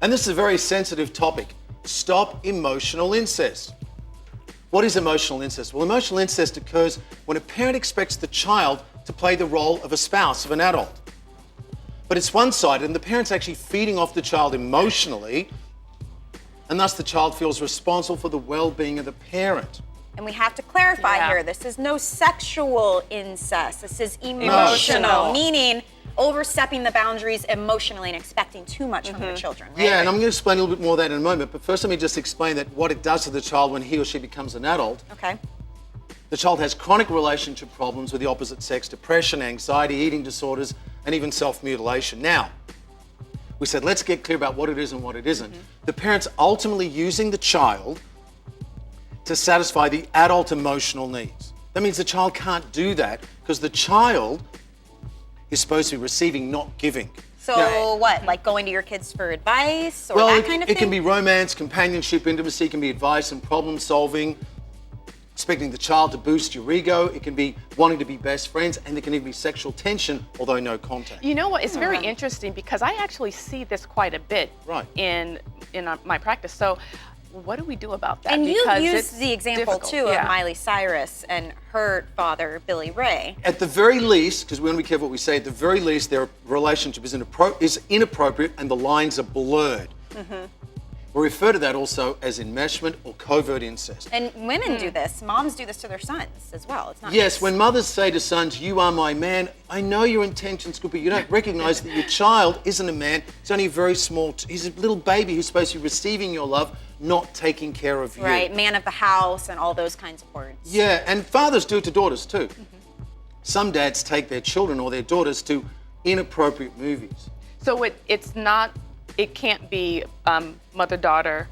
And this is a very sensitive topic. Stop emotional incest. What is emotional incest? Well, emotional incest occurs when a parent expects the child to play the role of a spouse, of an adult. But it's one-sided, and the parent's actually feeding off the child emotionally, and thus the child feels responsible for the well-being of the parent. And we have to clarify here, this is no sexual incest. This is emotional, meaning overstepping the boundaries emotionally and expecting too much from your children, right? Yeah, and I'm going to explain a little bit more of that in a moment, but first let me just explain that what it does to the child when he or she becomes an adult. Okay. The child has chronic relationship problems with the opposite sex, depression, anxiety, eating disorders, and even self-mutilation. Now, we said, let's get clear about what it is and what it isn't. The parent's ultimately using the child to satisfy the adult emotional needs. That means the child can't do that because the child is supposed to be receiving, not giving. So what, like going to your kids for advice or that kind of thing? It can be romance, companionship, intimacy, it can be advice and problem solving, expecting the child to boost your ego, it can be wanting to be best friends, and there can even be sexual tension, although no contact. You know what, it's very interesting because I actually see this quite a bit in my practice. So what do we do about that? And you because used the example too of Miley Cyrus and her father, Billy Ray. At the very least, because we want to be careful what we say, at the very least their relationship is inappropriate and the lines are blurred. We refer to that also as enmeshment or covert incest. And women do this, moms do this to their sons as well. It's not Yes, just... when mothers say to sons, you are my man, I know your intentions could be, you don't recognize that your child isn't a man, he's only a very small, he's a little baby who's supposed to be receiving your love, not taking care of you. Right, man of the house and all those kinds of words. Yeah, and fathers do it to daughters too. Some dads take their children or their daughters to inappropriate movies. So it can't be mother-daughter,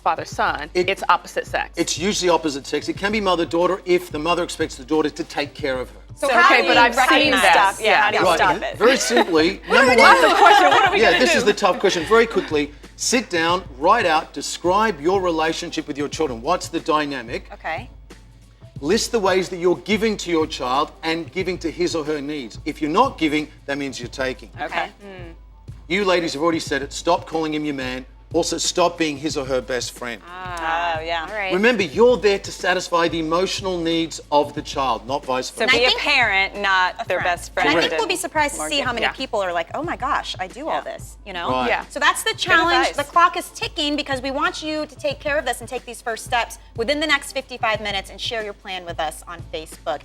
father-son, it's opposite sex. It's usually opposite sex. It can be mother-daughter if the mother expects the daughter to take care of her. So how do you I've seen that. Yeah, how do you stop it? Very simply, number one. This is the tough question. Very quickly, sit down, write out, describe your relationship with your children. What's the dynamic? Okay. List the ways that you're giving to your child and giving to his or her needs. If you're not giving, that means you're taking. Okay. You ladies have already said it. Stop calling him your man. Also, stop being his or her best friend. Yeah. All right. Remember, you're there to satisfy the emotional needs of the child, not vice versa. So be a parent, not their best friend. And I think we'll be surprised to see how many people are like, oh my gosh, I do all this, you know? Right. Yeah. So that's the challenge. The clock is ticking because we want you to take care of this and take these first steps within the next 55 minutes and share your plan with us on Facebook.